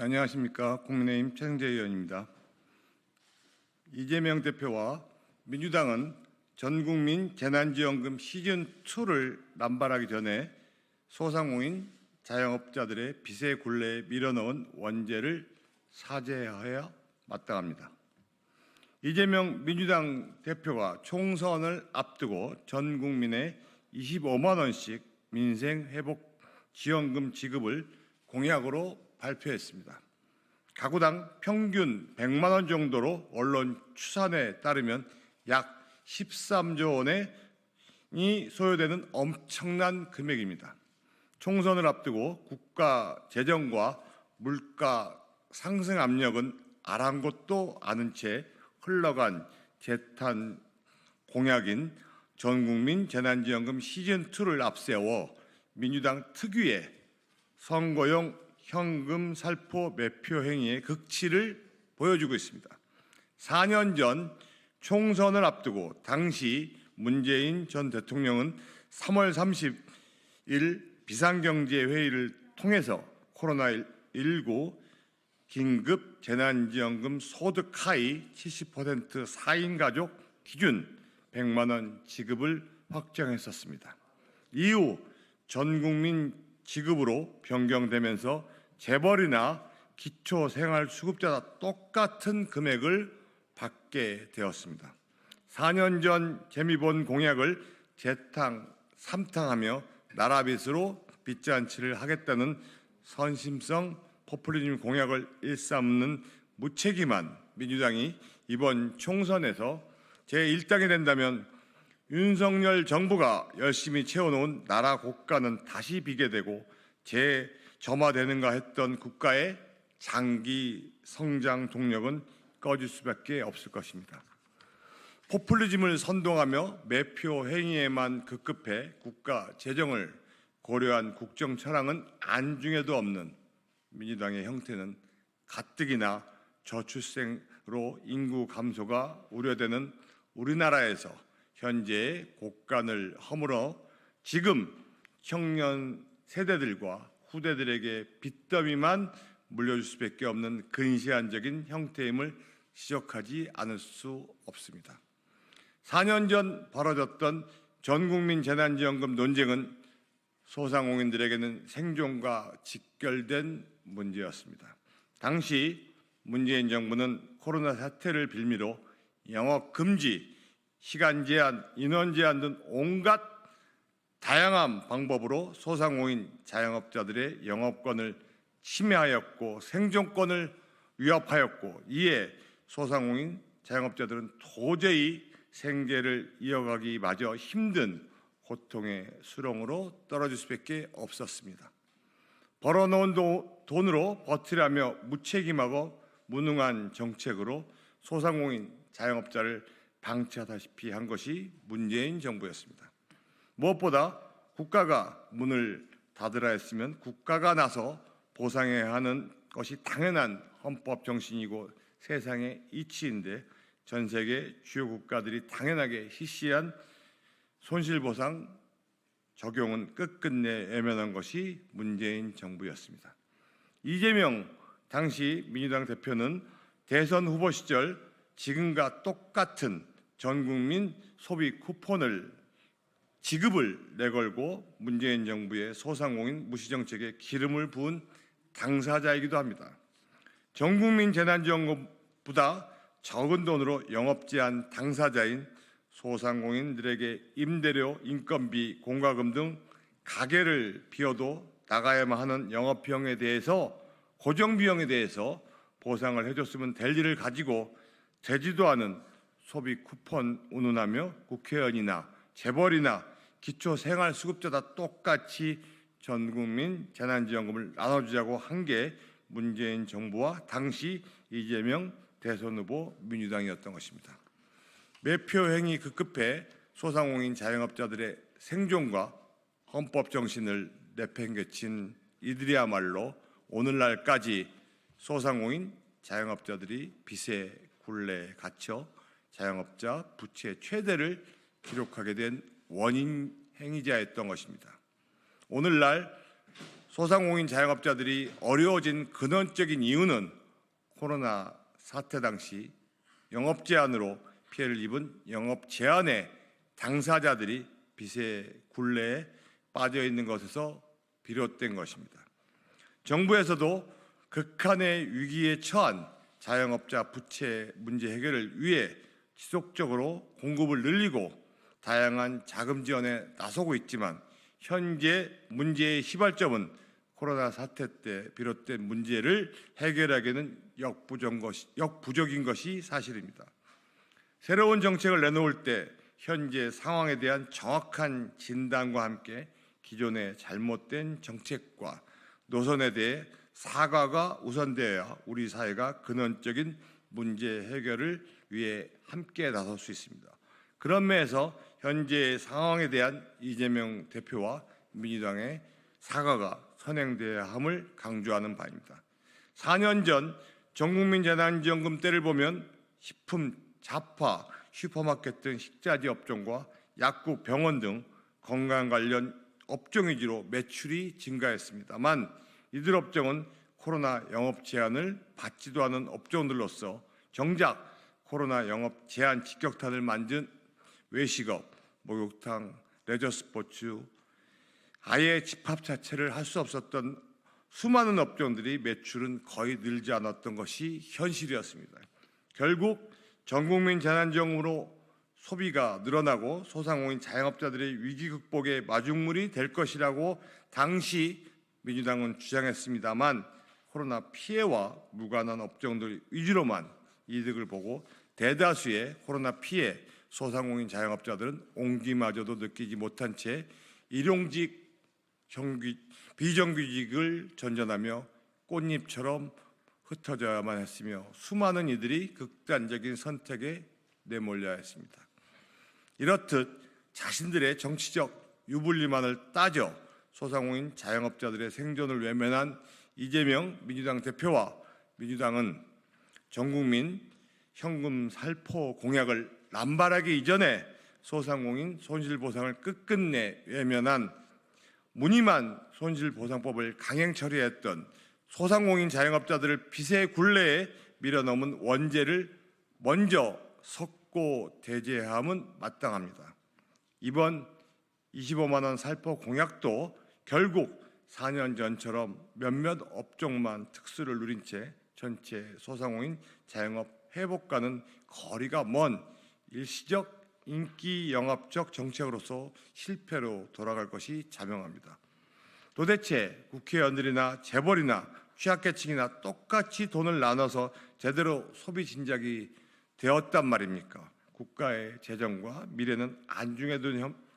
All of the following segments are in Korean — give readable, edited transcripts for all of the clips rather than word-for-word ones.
안녕하십니까. 국민의힘 최승재 의원입니다. 이재명 대표와 민주당은 전국민 재난지원금 시즌2를 남발하기 전에 소상공인 자영업자들의 빚의 굴레에 밀어넣은 원죄를 사죄해야 마땅합니다. 이재명 민주당 대표가 총선을 앞두고 전 국민에 25만 원씩 민생회복지원금 지급을 공약으로 발표했습니다. 가구당 평균 100만 원 정도로 언론 추산에 따르면 약 13조 원이 소요되는 엄청난 금액입니다. 총선을 앞두고 국가 재정과 물가 상승 압력은 아랑곳도 않은 채 흘러간 재탄 공약인 전국민 재난지원금 시즌2를 앞세워 민주당 특유의 선거용 현금 살포 매표 행위의 극치를 보여주고 있습니다. 4년 전 총선을 앞두고 당시 문재인 전 대통령은 3월 30일 비상경제회의를 통해서 코로나19 긴급 재난지원금 소득 하위 70% 4인 가족 기준 100만 원 지급을 확정했었습니다. 이후 전국민 지급으로 변경되면서 재벌이나 기초생활수급자와 똑같은 금액을 받게 되었습니다. 4년 전 재미본 공약을 재탕, 삼탕하며 나라빚으로 빚잔치를 하겠다는 선심성 포퓰리즘 공약을 일삼는 무책임한 민주당이 이번 총선에서 제1당이 된다면 윤석열 정부가 열심히 채워놓은 나라 고가는 다시 비게 되고 재점화되는가 했던 국가의 장기 성장 동력은 꺼질 수밖에 없을 것입니다. 포퓰리즘을 선동하며 매표 행위에만 급급해 국가 재정을 고려한 국정 철학은 안중에도 없는 민주당의 형태는 가뜩이나 저출생으로 인구 감소가 우려되는 우리나라에서 현재의 곡간을 허물어 지금 청년 세대들과 후대들에게 빚더미만 물려줄 수밖에 없는 근시안적인 형태임을 지적하지 않을 수 없습니다. 4년 전 벌어졌던 전국민 재난지원금 논쟁은 소상공인들에게는 생존과 직결된 문제였습니다. 당시 문재인 정부는 코로나 사태를 빌미로 영업 금지, 시간 제한, 인원 제한 등 온갖 다양한 방법으로 소상공인 자영업자들의 영업권을 침해하였고 생존권을 위협하였고 이에 소상공인 자영업자들은 도저히 생계를 이어가기마저 힘든 고통의 수렁으로 떨어질 수밖에 없었습니다. 벌어놓은 돈으로 버티라며 무책임하고 무능한 정책으로 소상공인 자영업자를 방치하다시피 한 것이 문재인 정부였습니다. 무엇보다 국가가 문을 닫으라 했으면 국가가 나서 보상해야 하는 것이 당연한 헌법 정신이고 세상의 이치인데 전 세계 주요 국가들이 당연하게 실시한 손실보상 적용은 끝끝내 외면한 것이 문재인 정부였습니다. 이재명 당시 민주당 대표는 대선 후보 시절 지금과 똑같은 전국민 소비 쿠폰을 지급을 내걸고 문재인 정부의 소상공인 무시정책에 기름을 부은 당사자이기도 합니다. 전국민 재난지원금보다 적은 돈으로 영업제한 당사자인 소상공인들에게 임대료, 인건비, 공과금 등 가게를 비워도 나가야만 하는 영업비용에 대해서 고정비용에 대해서 보상을 해줬으면 될 일을 가지고 되지도 않은 소비 쿠폰 운운하며 국회의원이나 재벌이나 기초생활수급자다 똑같이 전국민 재난지원금을 나눠주자고 한 게 문재인 정부와 당시 이재명 대선 후보 민주당이었던 것입니다. 매표 행위 급급해 소상공인 자영업자들의 생존과 헌법 정신을 내팽개친 이들이야말로 오늘날까지 소상공인 자영업자들이 빚의 굴레에 갇혀 자영업자 부채 최대를 기록하게 된 원인 행위자였던 것입니다. 오늘날 소상공인 자영업자들이 어려워진 근원적인 이유는 코로나 사태 당시 영업 제한으로 피해를 입은 영업 제한의 당사자들이 빚의 굴레에 빠져 있는 것에서 비롯된 것입니다. 정부에서도 극한의 위기에 처한 자영업자 부채 문제 해결을 위해 지속적으로 공급을 늘리고 다양한 자금 지원에 나서고 있지만 현재 문제의 시발점은 코로나 사태 때 비롯된 문제를 해결하기에는 역부족인 것이 사실입니다. 새로운 정책을 내놓을 때 현재 상황에 대한 정확한 진단과 함께 기존의 잘못된 정책과 노선에 대해 사과가 우선되어야 우리 사회가 근원적인 문제 해결을 위해 함께 나설 수 있습니다. 그런 면에서 현재 상황에 대한 이재명 대표와 민주당의 사과가 선행돼야 함을 강조하는 바입니다. 4년 전 전국민 재난지원금 때를 보면 식품, 잡화, 슈퍼마켓 등 식자재 업종과 약국, 병원 등 건강 관련 업종 위주로 매출이 증가했습니다만 이들 업종은 코로나 영업 제한을 받지도 않은 업종들로서 정작 코로나 영업 제한 직격탄을 맞은 외식업, 목욕탕, 레저 스포츠, 아예 집합 자체를 할 수 없었던 수많은 업종들이 매출은 거의 늘지 않았던 것이 현실이었습니다. 결국 전국민 재난지원금으로 소비가 늘어나고 소상공인 자영업자들의 위기 극복의 마중물이 될 것이라고 당시 민주당은 주장했습니다만 코로나 피해와 무관한 업종들 위주로만 이득을 보고 대다수의 코로나 피해 소상공인 자영업자들은 온기마저도 느끼지 못한 채 일용직 비정규직을 전전하며 꽃잎처럼 흩어져야만 했으며 수많은 이들이 극단적인 선택에 내몰려야 했습니다. 이렇듯 자신들의 정치적 유불리만을 따져 소상공인 자영업자들의 생존을 외면한 이재명 민주당 대표와 민주당은 전국민 현금 살포 공약을 남발하기 이전에 소상공인 손실보상을 끝끝내 외면한 무늬만 손실보상법을 강행 처리했던 소상공인 자영업자들을 빚의 굴레에 밀어넣은 원죄를 먼저 석고 대제함은 마땅합니다. 이번 25만 원 살포 공약도 결국 4년 전처럼 몇몇 업종만 특수를 누린 채 전체 소상공인 자영업 회복과는 거리가 먼 일시적 인기 영합적 정책으로서 실패로 돌아갈 것이 자명합니다. 도대체 국회의원들이나 재벌이나 취약계층이나 똑같이 돈을 나눠서 제대로 소비 진작이 되었단 말입니까? 국가의 재정과 미래는 안중에도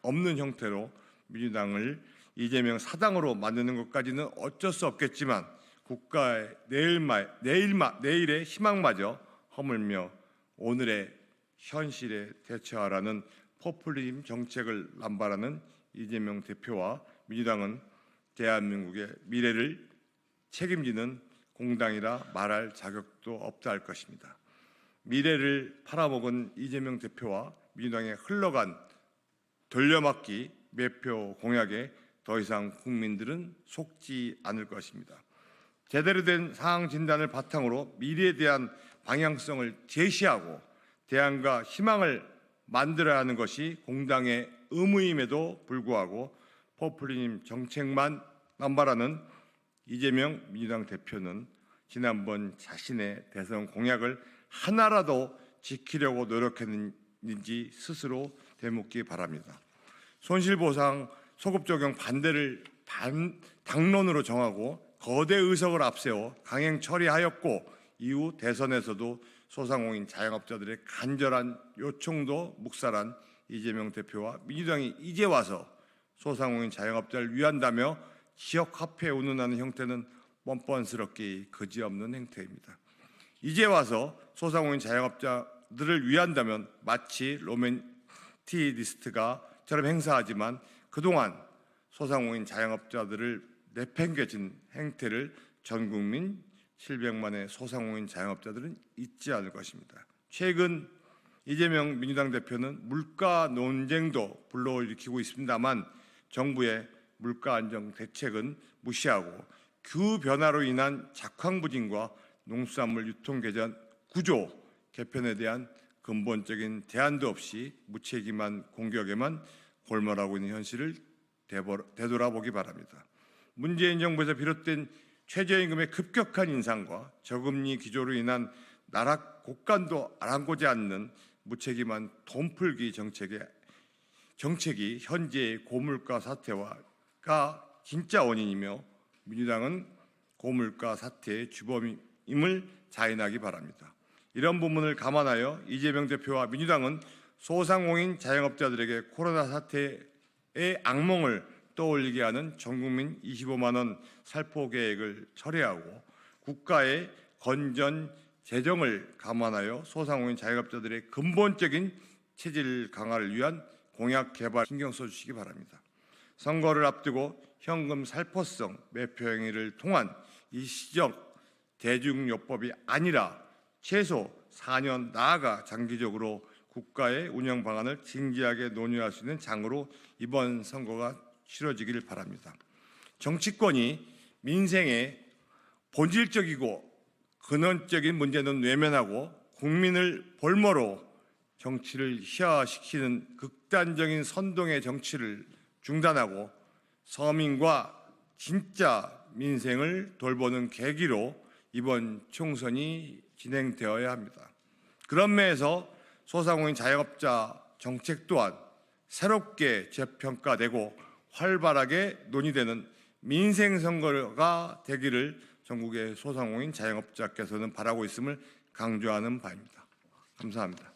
없는 형태로 민주당을 이재명 사당으로 만드는 것까지는 어쩔 수 없겠지만 국가의 내일의 희망마저 허물며 오늘의 현실에 대처하라는 포퓰리즘 정책을 남발하는 이재명 대표와 민주당은 대한민국의 미래를 책임지는 공당이라 말할 자격도 없다 할 것입니다. 미래를 팔아먹은 이재명 대표와 민주당의 흘러간 돌려막기 매표 공약에 더 이상 국민들은 속지 않을 것입니다. 제대로 된 상황 진단을 바탕으로 미래에 대한 방향성을 제시하고 대안과 희망을 만들어야 하는 것이 공당의 의무임에도 불구하고 포퓰리즘 정책만 남발하는 이재명 민주당 대표는 지난번 자신의 대선 공약을 하나라도 지키려고 노력했는지 스스로 되묻기 바랍니다. 손실보상 소급 적용 반대를 당론으로 정하고 거대 의석을 앞세워 강행 처리하였고 이후 대선에서도 소상공인 자영업자들의 간절한 요청도 묵살한 이재명 대표와 민주당이 이제 와서 소상공인 자영업자를 위한다며 지역화폐 운운하는 형태는 뻔뻔스럽게 그지없는 행태입니다. 이제 와서 소상공인 자영업자들을 위한다면 마치 로맨티리스트가처럼 행사하지만 그동안 소상공인 자영업자들을 내팽개친 행태를 전 국민 700만의 소상공인 자영업자들은 잊지 않을 것입니다. 최근 이재명 민주당 대표는 물가 논쟁도 불러일으키고 있습니다만 정부의 물가 안정 대책은 무시하고 그 변화로 인한 작황부진과 농수산물 유통 개선 구조 개편에 대한 근본적인 대안도 없이 무책임한 공격에만 골몰하고 있는 현실을 되돌아보기 바랍니다. 문재인 정부에서 비롯된 최저임금의 급격한 인상과 저금리 기조로 인한 나락 곡간도 아랑곳지 않는 무책임한 돈풀기 정책이 현재의 고물가 사태가 진짜 원인이며 민주당은 고물가 사태의 주범임을 자인하기 바랍니다. 이런 부분을 감안하여 이재명 대표와 민주당은 소상공인 자영업자들에게 코로나 사태의 악몽을 떠올리게 하는 전국민 25만 원 살포 계획을 철회하고 국가의 건전 재정을 감안하여 소상공인 자영업자들의 근본적인 체질 강화를 위한 공약 개발 신경 써주시기 바랍니다. 선거를 앞두고 현금 살포성 매표 행위를 통한 일시적 대중요법이 아니라 최소 4년 나아가 장기적으로 국가의 운영 방안을 진지하게 논의할 수 있는 장으로 이번 선거가 치러지기를 바랍니다. 정치권이 민생의 본질적이고 근원적인 문제는 외면하고 국민을 볼모로 정치를 희화시키는 극단적인 선동의 정치를 중단하고 서민과 진짜 민생을 돌보는 계기로 이번 총선이 진행되어야 합니다. 그런 면에서 소상공인 자영업자 정책 또한 새롭게 재평가되고 활발하게 논의되는 민생 선거가 되기를 전국의 소상공인 자영업자께서는 바라고 있음을 강조하는 바입니다. 감사합니다.